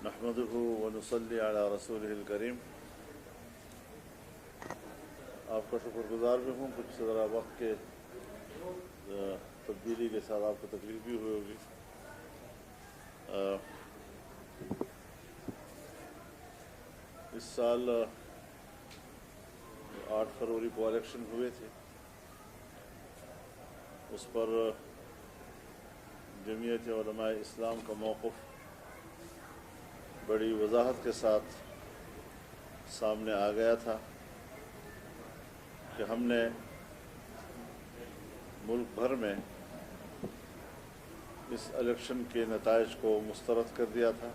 नहमदुहु व नुसल्ली अला रसूलिहिल करीम। आपका शुक्रगुजार भी हूँ। कुछ ज़रा वक्त के तब्दीली के साथ आपको तकलीफ भी हुई होगी। इस साल 8 फरवरी को इलेक्शन हुए थे, उस पर जमीयत उलमाए इस्लाम का मौक़िफ़ बड़ी वजाहत के साथ सामने आ गया था कि हमने मुल्क भर में इस इलेक्शन के नताइज को मुस्तरद कर दिया था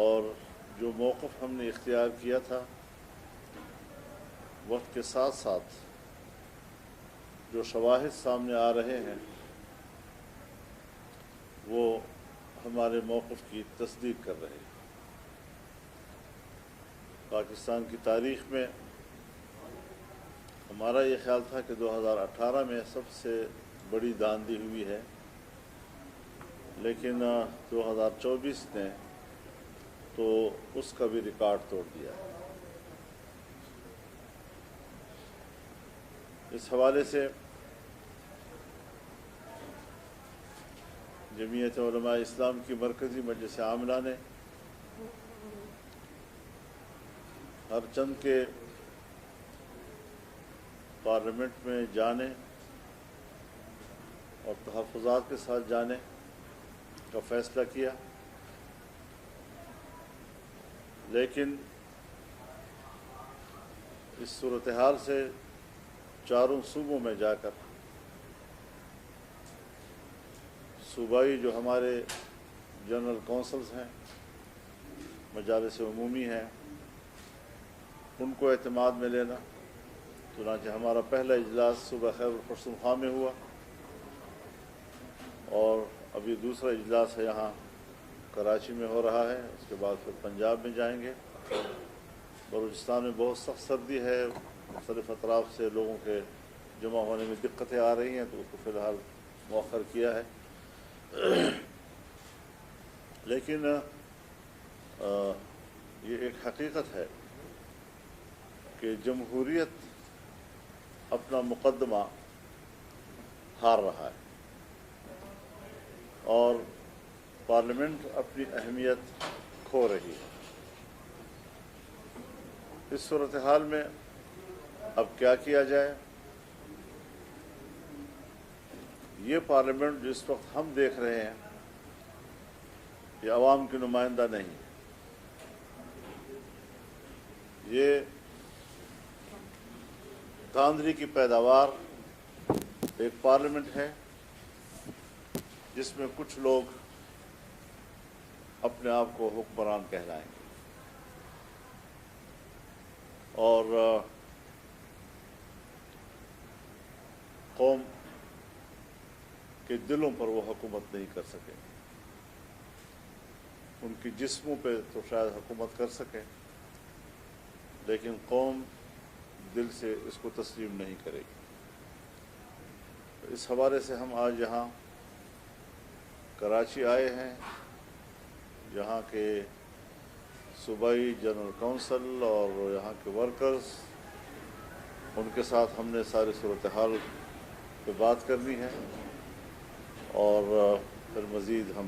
और जो मौक़िफ़ हमने इख्तियार किया था वक्त के साथ साथ जो शवाहिद सामने आ रहे हैं वो हमारे मौक़िफ़ की तस्दीक कर रहे हैं। पाकिस्तान की तारीख़ में हमारा ये ख्याल था कि 2018 में सबसे बड़ी धांधली हुई है, लेकिन 2024 ने तो उसका भी रिकॉर्ड तोड़ दिया। इस हवाले से जमीयत उलमाए इस्लाम की मरकज़ी मजलिस आमिला ने हर चंद के पार्लियामेंट में जाने और तहफ़्फ़ुज़ात के साथ जाने का फ़ैसला किया, लेकिन इस सूरत हाल से चारों सूबों में जाकर सूबाई जो हमारे जनरल कौंसल्स हैं, मजालिस उमूमी हैं, उनको एतमाद में लेना। चुनांचे हमारा पहला इजलास सुबह खैबर पख्तूनख्वा में हुआ और अभी दूसरा इजलास है यहाँ कराची में हो रहा है। उसके बाद फिर पंजाब में जाएंगे। बलूचिस्तान में बहुत सख्त सर्दी है, मुख्तलिफ़ अतराफ़ से लोगों के जमा होने में दिक्कतें आ रही हैं, तो उसको फ़िलहाल मौखर किया है। लेकिन ये एक हकीकत है कि जमहूरियत अपना मुक़दमा हार रहा है और पार्लियामेंट अपनी अहमियत खो रही है। इस सूरत हाल में अब क्या किया जाए? ये पार्लियामेंट जिस वक्त हम देख रहे हैं ये अवाम की नुमाइंदा नहीं, ये धांधली की पैदावार एक पार्लियामेंट है जिसमें कुछ लोग अपने आप को हुक्मरान कहलाएंगे और कौम के दिलों पर वो हुकूमत नहीं कर सके। उनकी जिस्मों पे तो शायद हुकूमत कर सके, लेकिन कौम दिल से इसको तस्लीम नहीं करेगी। इस हवाले से हम आज यहाँ कराची आए हैं, यहाँ के सूबाई जनरल कौंसल और यहाँ के वर्कर्स, उनके साथ हमने सारी सूरत हाल पे बात करनी है और फिर मज़ीद हम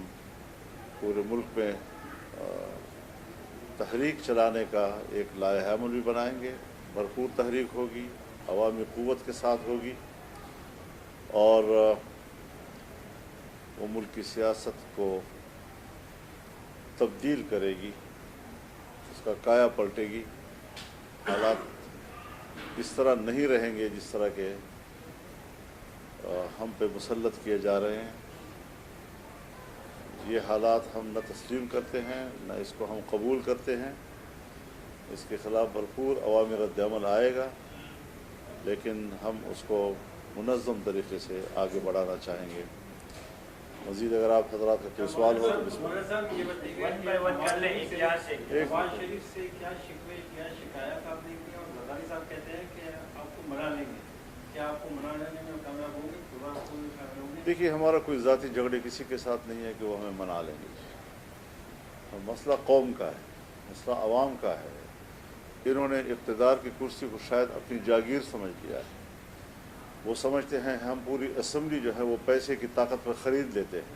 पूरे मुल्क में तहरीक चलाने का एक लाइहा अमल भी बनाएंगे। भरपूर तहरीक होगी, अवामी क़ुव्वत के साथ होगी और वो मुल्क की सियासत को तब्दील करेगी, उसका काया पलटेगी। हालात इस तरह नहीं रहेंगे जिस तरह के हम पे मुसल्लत किए जा रहे हैं। ये हालात हम न तस्लीम करते हैं, न इसको हम कबूल करते हैं। इसके ख़िलाफ़ भरपूर अवामी रद्द-ए-अमल आएगा, लेकिन हम उसको मुनज़्ज़म तरीक़े से आगे बढ़ाना चाहेंगे। मज़ीद अगर आप हज़रात का कोई सवाल हो तो क्या आपको मनाने में कामयाब होंगे? देखिए, हमारा कोई ज़ाती झगड़े किसी के साथ नहीं है कि वो हमें मना लेंगे। मसला कौम का है, मसला अवाम का है। इन्होंने इक़्तिदार की कुर्सी को शायद अपनी जागीर समझ लिया है। वो समझते हैं हम पूरी असम्बली जो है वो पैसे की ताकत पर ख़रीद लेते हैं।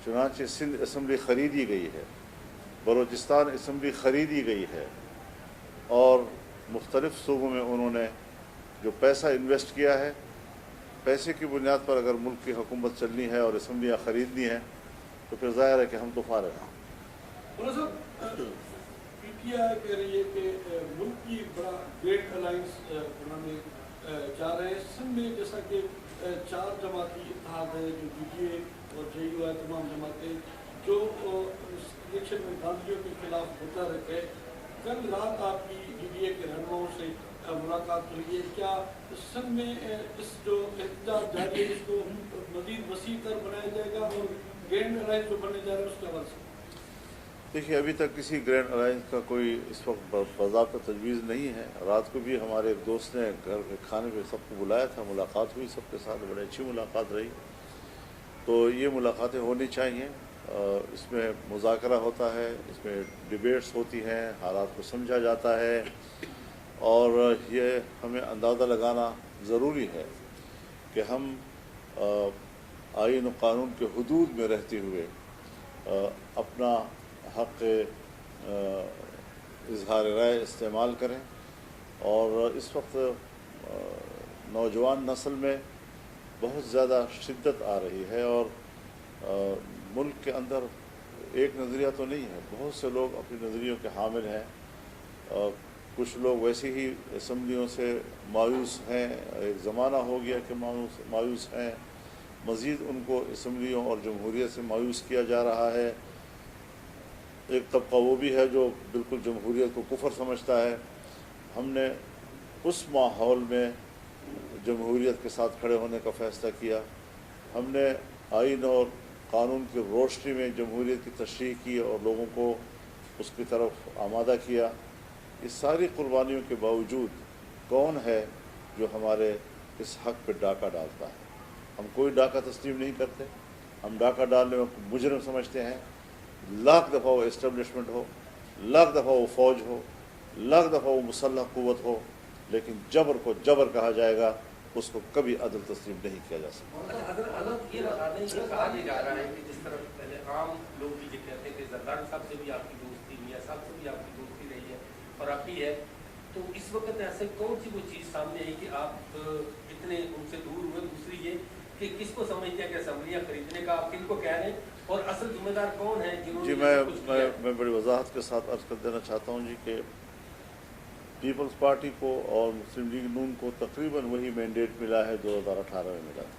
चुनांचे सिंध असम्बली ख़रीदी गई है, बलूचिस्तान असम्बली ख़रीदी गई है, और मुख्तलिफ़ सूबों में उन्होंने जो पैसा इन्वेस्ट किया है, पैसे की बुनियाद पर अगर मुल्क की हुकूमत चलनी है और असम्बलियाँ ख़रीदनी है तो फिर ज़ाहिर है कि हम तो फारिग हैं। PTI कह रही है कि मुल्क की बड़ा ग्रेट अलायंस बनाने चाह रहे हैं। सिंध में जैसा कि 4 जमाती इत्तेहाद है, जो PTI और JU है, तमाम जमातें जो इलेक्शन में गांधीयों के खिलाफ होता रहता है। कल रात आपकी PTI के रहनुमाओं से मुलाकात हुई है। क्या सिंध में इस जो एहतजाज जारी है इसको मज़ीद वसी तर बनाया जाएगा और ग्रैंड अलायंस जो बनने जा रहा है उसके हवाले से? देखिए, अभी तक किसी ग्रैंड अलायंस का कोई इस वक्त बाज़ाब्ता तजवीज़ नहीं है। रात को भी हमारे एक दोस्त ने घर के खाने पे सबको बुलाया था, मुलाकात हुई सबके साथ, बड़ी अच्छी मुलाकात रही। तो ये मुलाकातें होनी चाहिए। इसमें मुज़ाकरा होता है, इसमें डिबेट्स होती हैं, हालात को समझा जाता है, और ये हमें अंदाज़ा लगाना ज़रूरी है कि हम आईन और क़ानून के हुदूद में रहते हुए अपना हक़ इज़हार राय इस्तेमाल करें। और इस वक्त नौजवान नस्ल में बहुत ज़्यादा शिद्दत आ रही है, और मुल्क के अंदर एक नज़रिया तो नहीं है, बहुत से लोग अपने नज़रियों के हामिल हैं। कुछ लोग वैसे ही असम्बलियों से मायूस हैं, एक ज़माना हो गया कि मायूस हैं, मज़ीद उनको असम्बलियों और जमहूरियत से मायूस किया जा रहा है। एक तबका वो भी है जो बिल्कुल जमहूरियत को कुफर समझता है। हमने उस माहौल में जमहूरियत के साथ खड़े होने का फ़ैसला किया। हमने आईन और क़ानून की रोशनी में जमहूरियत की तशरीह की और लोगों को उसकी तरफ आमादा किया। इस सारी कुर्बानियों के बावजूद कौन है जो हमारे इस हक़ पे डाका डालता है? हम कोई डाका तस्लीम नहीं करते। हम डाका डालने में मुजरिम समझते हैं। लाख दफ़ा वो इस्टेब्लिशमेंट हो, लाख दफ़ा वो फ़ौज हो, लाख दफ़ा वो मुसल्लह क़ुव्वत हो, लेकिन जबर को जबर कहा जाएगा, उसको कभी अदल तस्लीम नहीं किया जा सकता। अलग ये बता दें कि कहा जा रहा है कि जिस तरह पहले आम लोग भी ये कहते थे जरदारी साहब से भी आपकी दोस्ती, मियाँ साहब से भी आपकी दोस्ती रही है और आपकी है, तो इस वक्त ऐसे कौन सी वो चीज़ सामने आई कि आप इतने उनसे दूर हुए? दूसरी ये कि किसको समझते हैं कि असम्बलियाँ खरीदने का आप किनको कह रहे हैं, और असल जिम्मेदार कौन है जिन्होंने? जी, मैं बड़ी वजाहत के साथ अर्ज़ कर देना चाहता हूँ जी कि पीपल्स पार्टी को और मुस्लिम लीग नून को तकरीबन वही मैंडेट मिला है 2018 में मिला था।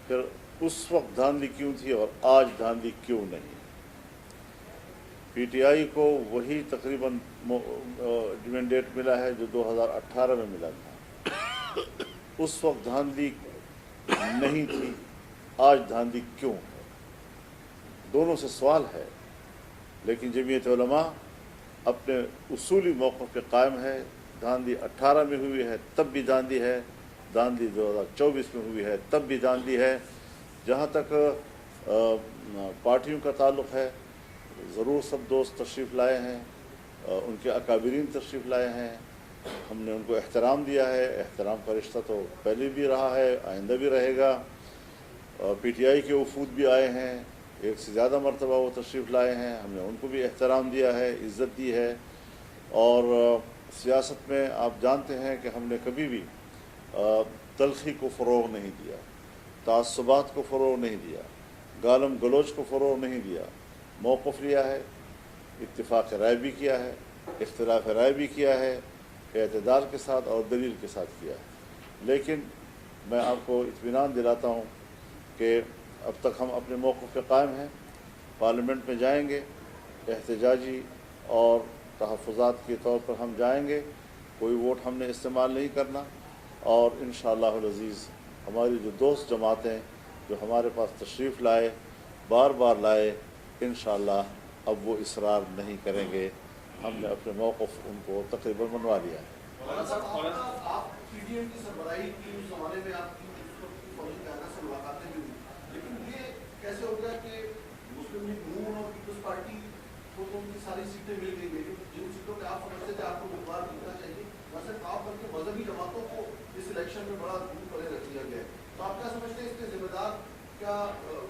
फिर उस वक्त धांधली क्यों थी और आज धांधली क्यों नहीं? PTI को वही तकरीबन मैंडेट मिला है जो 2018 में मिला था। उस वक्त धांधली नहीं थी, आज धांधली क्यों है? दोनों से सवाल है। लेकिन जमीयत उलमा अपने उसूली मौक़िफ़ पे कायम है। धांधली 18 में हुई है तब भी धांधली है, धांधली 2024 में हुई है तब भी धांधली है। जहाँ तक पार्टियों का ताल्लुक़ है, ज़रूर सब दोस्त तशरीफ़ लाए हैं, उनके अकाबिरीन तशरीफ़ लाए हैं, हमने उनको एहतराम दिया है। एहतराम का रिश्ता तो पहले भी रहा है, आइंदा भी रहेगा। PTI के वफूद भी आए हैं, एक से ज़्यादा मरतबा वो तशरीफ़ लाए हैं, हमने उनको भी एहतराम दिया है, इज़्ज़त दी है। और सियासत में आप जानते हैं कि हमने कभी भी तलख़ी को फ़रोग़ नहीं दिया, तासुबात को फ़रोग़ नहीं दिया, गालम गलोच को फ़रोग़ नहीं दिया। मौक़िफ़ लिया है, इत्तिफ़ाक़ राय भी किया है, इख्तिलाफ़ राय भी किया है, एतदाल के साथ और दलील के साथ किया है। लेकिन मैं आपको इत्मीनान दिलाता हूँ कि अब तक हम अपने मौक़िफ़ पे कायम हैं। पार्लियामेंट में जाएंगे, एहतजाजी और तहफ़्फ़ुज़ात के तौर पर हम जाएंगे, कोई वोट हमने इस्तेमाल नहीं करना। और इंशाअल्लाहुल अज़ीज़ हमारी जो दोस्त जमातें जो हमारे पास तशरीफ़ लाए, बार बार लाए, इंशाअल्लाह अब वो इसरार नहीं करेंगे। हमने अपने मौक़िफ़ उनको तकरीबन मनवा लिया है। PDM की सरबराही की उस जमाने में आपकी फौजी कायदा से मुलाकातें भी हुई, लेकिन ये कैसे हो गया कि मुस्लिम लीग नून और पीपल्स पार्टी को तो उनकी सारी सीटें मिल गई, लेकिन जिन सीटों पे आप समझते थे आपको उम्मीदवार जीतना चाहिए, वैसे आप बल्कि मजहबी जमातों को इस इलेक्शन में बड़ा दूर परे रख दिया गया है। तो आप क्या समझते हैं इसके जिम्मेदार क्या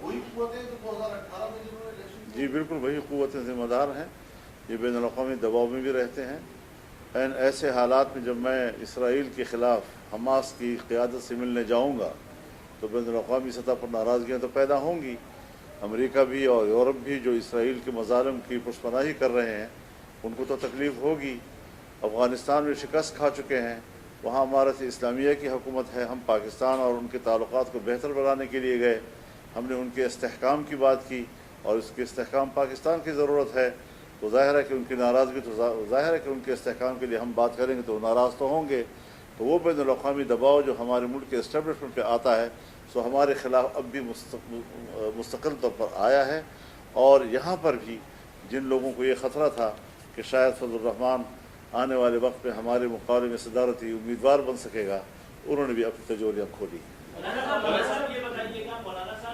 वही कुव्वतें जो 2018 में जिन्होंने इलेक्शन? जी बिल्कुल, वही कुव्वतें जिम्मेदार हैं। ये बैनुल-अक़वामी दबाव में भी रहते हैं। एन ऐसे हालात में जब मैं इसराइल के ख़िलाफ़ हमास की क़ियादत से मिलने जाऊँगा तो बैनुल-अक़वामी सतह पर नाराज़गियाँ तो पैदा होंगी। अमेरिका भी और यूरोप भी जो इसराइल के मज़ालिम की पुष्पनाही कर रहे हैं उनको तो तकलीफ़ होगी। अफ़गानिस्तान में शिकस्त खा चुके हैं, वहाँ इमारत इस्लामिया की हुकूमत है। हम पाकिस्तान और उनके ताल्लुक़ात को बेहतर बनाने के लिए गए, हमने उनके इस्तेहकाम की बात की और उसके इस्तेहकाम पाकिस्तान की ज़रूरत है। तो ज़ाहिर है कि उनकी नाराज़गी तो ज़ाहिर है कि उनके इस्तेहकाम के लिए हम बात करेंगे तो नाराज़ तो होंगे। तो वो बैनुल-अक़वामी दबाव जो हमारे मुल्क के इस्टेब्लिशमेंट पे आता है सो हमारे ख़िलाफ़ अब भी मुस्तक़िल तौर पर आया है। और यहाँ पर भी जिन लोगों को ये ख़तरा था कि शायद फज़लुर रहमान आने वाले वक्त में हमारे मुकाबले में सदारती उम्मीदवार बन सकेगा, उन्होंने भी अपनी तजोरियाँ खोली।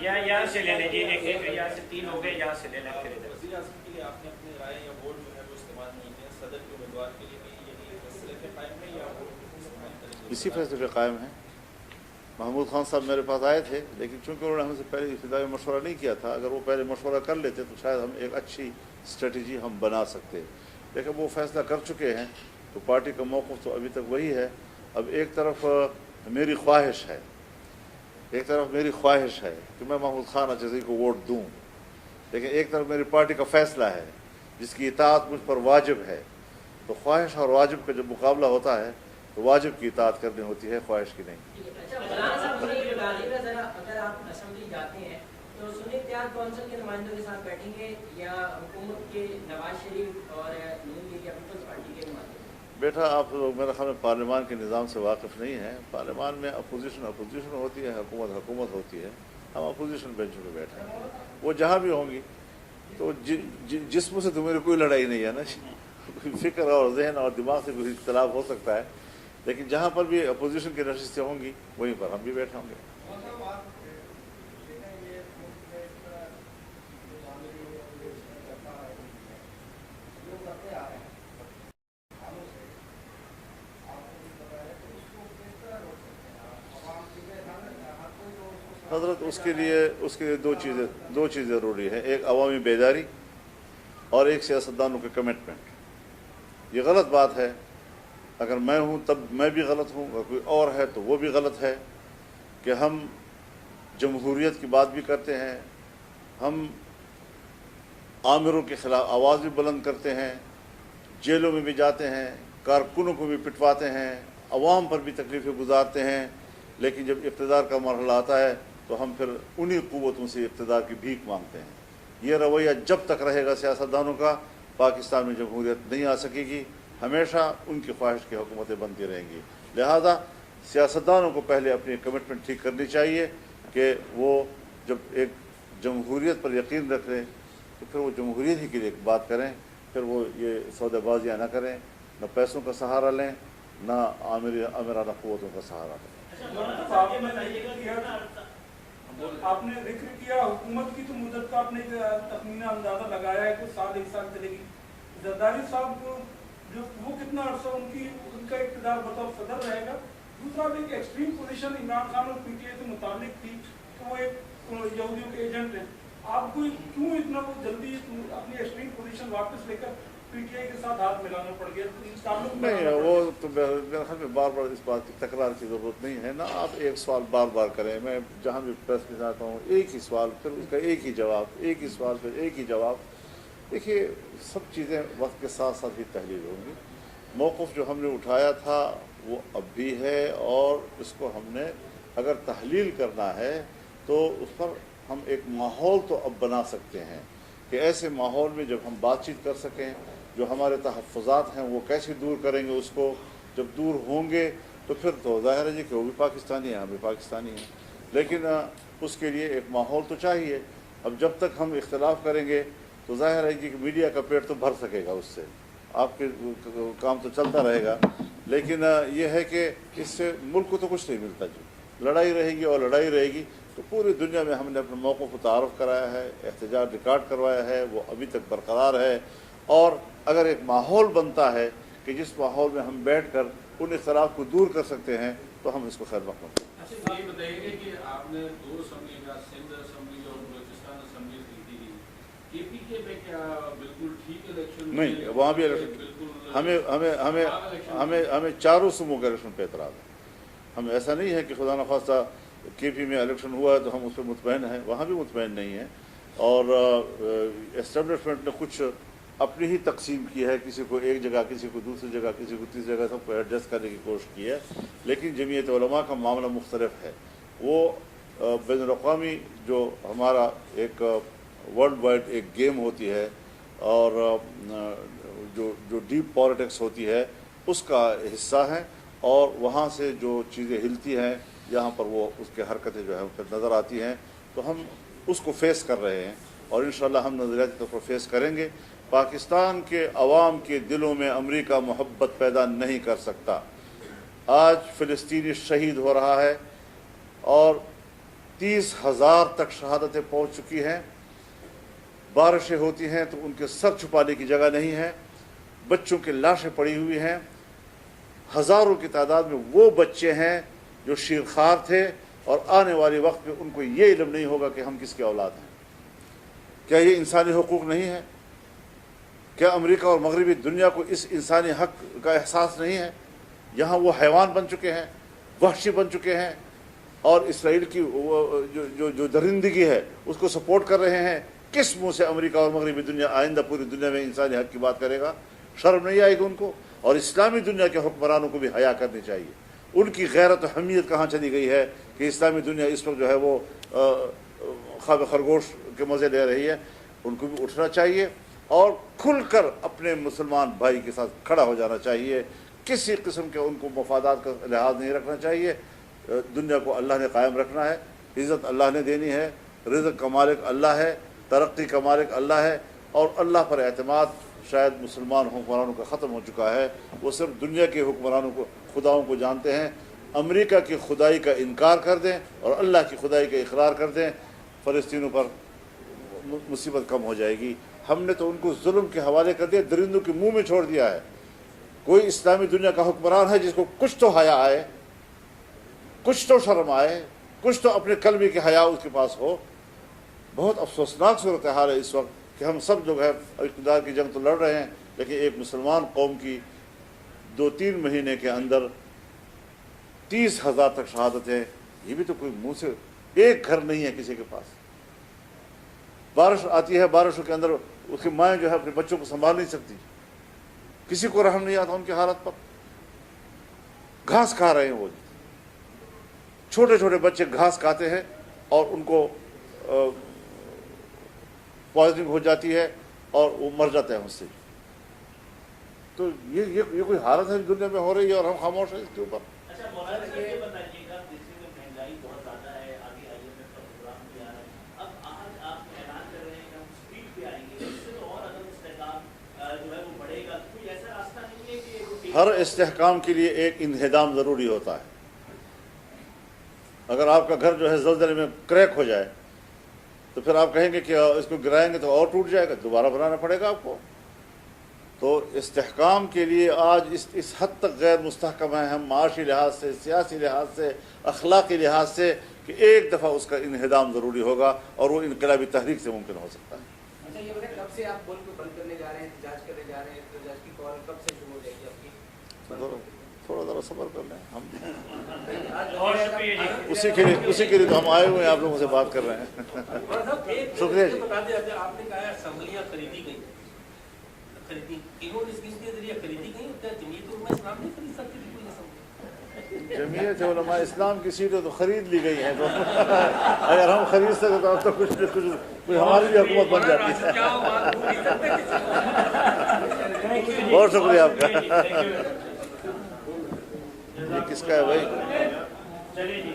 यहाँ से ले लीजिए, एक यहाँ से 3 हो गए, यहाँ से ले लें फिर इधर। वज़ीर आज़म के लिए आपने अपने राय या वोट जो है वो इस्तेमाल नहीं किया, सदर के उम्मीदवार के लिए भी यही फैसले पे कायम है या वो इस्तेमाल करेंगे? इसी फैसले पे कायम है। महमूद खान साहब मेरे पास आए थे, लेकिन चूँकि उन्होंने हमसे पहले इब्तिदाई मशवरा नहीं किया था, अगर वो पहले मशवरा कर लेते तो शायद हम एक अच्छी स्ट्रेटजी हम बना सकते। लेकिन वो फैसला कर चुके हैं तो पार्टी का मौक़िफ़ तो अभी तक वही है। अब एक तरफ मेरी ख्वाहिश है कि मैं महमूद खान अजहज़ी को वोट दूँ, लेकिन एक तरफ मेरी पार्टी का फ़ैसला है जिसकी इताअत मुझ पर वाजिब है। तो ख्वाहिश और वाजिब का जब मुकाबला होता है तो वाजिब की इताअत करनी होती है, ख्वाहिश की नहीं। अच्छा, मौलाना साहब मुझे ये बता दीजिएगा ज़रा, अगर आप असेंबली जाते हैं तो सुन्नी इत्तेहाद कौंसिल के नुमाइंदों के साथ बैठेंगे या हुकूमत के नवाज शरीफ और नून लीग या पीपल्स पार्टी के नुमाइंदे? बेटा, आप लोग मेरे ख्याल में पार्लियामान के निज़ाम से वाकिफ़ नहीं हैं। पार्लियामान में अपोजिशन होती है, हुकूमत होती है। हम अपोजिशन बेंचों पर बैठे हैं, वो जहाँ भी होंगी। तो जिस्म से तो मेरी कोई लड़ाई नहीं है ना, फ़िक्र और जहन और दिमाग से कोई इख्तिलाफ हो सकता है, लेकिन जहाँ पर भी अपोजिशन की नशिस्तें होंगी वहीं पर हम भी बैठे होंगे। हज़रत उसके लिए दो चीज़ें ज़रूरी हैं, एक अवामी बेदारी और एक सियासतदानों के कमिटमेंट। ये गलत बात है, अगर मैं हूँ तब मैं भी गलत हूँ, अगर कोई और है तो वो भी गलत है कि हम जमहूरियत की बात भी करते हैं, हम आमिरों के ख़िलाफ़ आवाज़ भी बुलंद करते हैं, जेलों में भी जाते हैं, कारकुनों को भी पिटवाते हैं, अवाम पर भी तकलीफ़ें गुजारते हैं, लेकिन जब इक़्तिदार का मरहला आता है तो हम फिर उन्हीं क़ुव्वतों से इक़्तिदार की भीख मांगते हैं। ये रवैया जब तक रहेगा सियासतदानों का, पाकिस्तान में जमहूरियत नहीं आ सकेगी, हमेशा उनकी ख्वाहिश की हुकूमतें बनती रहेंगी। लिहाजा सियासतदानों को पहले अपनी कमिटमेंट ठीक करनी चाहिए कि वो जब एक जमहूरियत पर यकीन रख लें तो फिर वो जमहूरियत ही के लिए बात करें, फिर वो ये सौदेबाजियाँ ना करें, न पैसों का सहारा लें, न आमिराना क़ुव्वतों का सहारा लें। आपने जिक्र किया हुकूमत की, तो मुद्दत का आपने तखमीना अंदाजा लगाया है कुछ साल 1 साल चलेगी। जरदारी साहब को जो वो कितना अर्सा उनका इक़्तिदार बतौर सदर रहेगा? दूसरा एक एक्सट्रीम पोजीशन इमरान खान और पीटीआई से मुताबिक थी कि वो एक यहूदियों के एजेंट हैं। आपको क्यों इतना वो जल्दी अपनी एक्सट्रीम पोजीशन वापस लेकर पीटीआई के साथ हाथ मिलाना पड़ गया? नहीं, वो तो मेरे ख्याल में बार बार इस बात की तकरार की ज़रूरत नहीं है ना। आप एक सवाल बार बार करें, मैं जहाँ भी प्रेस में जाता हूँ एक ही सवाल फिर उसका एक ही जवाब, एक ही सवाल फिर एक ही जवाब। देखिए, सब चीज़ें वक्त के साथ साथ ही तहलील होंगी। मौक़िफ़ जो हमने उठाया था वो अब भी है, और इसको हमने अगर तहलील करना है तो उस पर हम एक माहौल तो अब बना सकते हैं कि ऐसे माहौल में जब हम बातचीत कर सकें, जो हमारे तहफ़्फ़ुज़ात हैं वो कैसे दूर करेंगे उसको। जब दूर होंगे तो फिर तो ज़ाहिर है जी कि वो भी पाकिस्तानी है, हम भी पाकिस्तानी हैं, लेकिन उसके लिए एक माहौल तो चाहिए। अब जब तक हम इख्तिलाफ़ करेंगे तो ज़ाहिर है जी कि मीडिया का पेट तो भर सकेगा उससे, आपके काम तो चलता रहेगा, लेकिन ये है कि इससे मुल्क को तो कुछ नहीं मिलता। जो लड़ाई रहेगी और लड़ाई रहेगी, तो पूरी दुनिया में हमने अपने मौक़ों को तारफ़ कराया है, एहतजाज रिकॉर्ड करवाया है, वो अभी तक बरकरार है। और अगर एक माहौल बनता है कि जिस माहौल में हम बैठ कर उन इख्तलाफ को दूर कर सकते हैं, तो हम इसको खैर मकबूल करते हैं। अच्छा, ये बताइए कि आपने 2 असम्बली का, सिंध असम्बली और बलूचिस्तान असम्बली जीती थी, केपीके में क्या बिल्कुल ठीक इलेक्शन नहीं, वहाँ भी इलेक्शन हमें चारों सूबों के इलेक्शन पे एतराज़ है। हम ऐसा नहीं है कि खुदा न खास्ता केपी में इलेक्शन हुआ है तो हम उस पर मुतमईन हैं, वहाँ भी मुतमईन नहीं है। और एस्टेब्लिशमेंट ने कुछ अपनी ही तकसीम की है, किसी को एक जगह, किसी को दूसरी जगह, किसी को तीसरी जगह, सबको एडजस्ट करने की कोशिश की है। लेकिन जमीयत उलमा का मामला मुख्तलिफ है। वो बैनुल-अक़वामी जो हमारा एक वर्ल्ड वाइड एक गेम होती है और जो डीप पॉलिटिक्स होती है उसका हिस्सा है, और वहाँ से जो चीज़ें हिलती हैं यहाँ पर वो उसके हरकतें जो है उन पर नज़र आती हैं, तो हम उसको फेस कर रहे हैं और इंशाअल्लाह हम नज़रियाती तौर पर फेस करेंगे। पाकिस्तान के अवाम के दिलों में अमेरिका मोहब्बत पैदा नहीं कर सकता। आज फ़िलिस्तीनी शहीद हो रहा है और 30,000 तक शहादतें पहुँच चुकी हैं। बारिशें होती हैं तो उनके सर छुपाने की जगह नहीं है, बच्चों की लाशें पड़ी हुई हैं। हज़ारों की तादाद में वो बच्चे हैं जो शीरखार थे और आने वाले वक्त में उनको ये इल्म नहीं होगा कि हम किसके औलाद हैं। क्या ये इंसानी हुकूक नहीं है? क्या अमेरिका और मगरबी दुनिया को इस इंसानी हक का एहसास नहीं है? यहाँ वो हैवान बन चुके हैं, वहशी बन चुके हैं, और इसराइल की जो दरिंदगी है उसको सपोर्ट कर रहे हैं। किस मुँह से अमेरिका और मगरबी दुनिया आइंदा पूरी दुनिया में इंसानी हक की बात करेगा? शर्म नहीं आएगी उनको? और इस्लामी दुनिया के हुक्मरानों को भी हया करनी चाहिए। उनकी गैरत और हमीयत कहाँ चली गई है कि इस्लामी दुनिया इस वक्त जो है वो ख्वाब खरगोश के मज़े ले रही है? उनको भी उठना चाहिए और खुलकर अपने मुसलमान भाई के साथ खड़ा हो जाना चाहिए। किसी किस्म के उनको मफादात का लिहाज नहीं रखना चाहिए। दुनिया को अल्लाह ने कायम रखना है, इज़्ज़त अल्लाह ने देनी है, रिज़्क़ का मालिक अल्लाह है, तरक्की का मालिक अल्लाह है, और अल्लाह पर एतमाद शायद मुसलमान हुक्मरानों का ख़त्म हो चुका है। वो सिर्फ दुनिया के हुक्मरानों को, खुदाओं को जानते हैं। अमेरिका की खुदाई का इनकार कर दें और अल्लाह की खुदाई का इकरार कर दें, फ़लस्तीनों पर मुसीबत कम हो जाएगी। हमने तो उनको जुल्म के हवाले कर दिया, दरिंदों के मुंह में छोड़ दिया है। कोई इस्लामी दुनिया का हुक्मरान है जिसको कुछ तो हया आए, कुछ तो शर्म आए, कुछ तो अपने कलमे की हया उसके पास हो? बहुत अफसोसनाक सूरत हाल है इस वक्त कि हम सब लोग हैं इक़्तिदार की जंग तो लड़ रहे हैं, लेकिन एक मुसलमान कौम की 2-3 महीने के अंदर 30,000 तक शहादतें, ये भी तो कोई मुँह से, एक घर नहीं है किसी के पास। बारिश आती है, बारिशों के अंदर उसकी माएँ जो है अपने बच्चों को संभाल नहीं सकती, किसी को रहम नहीं आता उनकी हालत पर। घास खा रहे हैं वो, छोटे छोटे बच्चे घास खाते हैं और उनको पॉइजनिंग हो जाती है और वो मर जाते हैं उससे। तो ये कोई हालत है दुनिया में हो रही है और हम खामोश हैं इसके ऊपर। अच्छा मौलाना ये बताइएगा, देश में महंगाई बहुत ज़्यादा है, आगे IMF का प्रोग्राम भी आ रहा है, अब आज आप ऐलान कर रहे हैं कि हम स्पीड पे आएंगे, इससे तो और अदम इस्तेहकाम जो है वो बढ़ेगा। कोई ऐसा रास्ता नहीं है कि हर इस्तेहकाम के लिए एक इंहदाम ज़रूरी होता है। अगर आपका घर जो है ज़लज़ले में क्रैक हो जाए तो फिर आप कहेंगे कि इसको गिराएंगे तो और टूट जाएगा, दोबारा बनाना पड़ेगा आपको। तो इस्तेहकाम के लिए आज इस हद तक गैर मुस्तहकम है हम, माशी लिहाज से, सियासी लिहाज से, अखलाकी लिहाज से, कि एक दफ़ा उसका इन्हिदाम ज़रूरी होगा और वो इनकलाबी तहरीक से मुमकिन हो सकता है। अच्छा ये बताएं, कब से आप मुल्क को बंद करने जा रहे हैं, एहतजाज करने जा रहे हैं, एहतजाज की कॉल कब से शुरू हो जाएगी आपकी? थोड़ा ज़रा सब्र कर लें हम। बहुत शुक्रिया जी। उसी के लिए तो हम आए हुए हैं, आप लोगों से बात कर रहे हैं। शुक्रिया जी। बता दें, आपने कहा असम्बलियाँ खरीदी गई, इन्होंने इसके जरिए खरीदी गई, क्या जमीयत उलमा इस्लाम नहीं खरीद सकती कोई असम्बली? जमीयत उलमा इस्लाम की सीटें तो खरीद ली गई हैं, तो अगर हम खरीद सकते तो कुछ हमारी भी हुकूमत बन जाती है। बहुत शुक्रिया आपका। ये किसका है भाई? चलिए जी।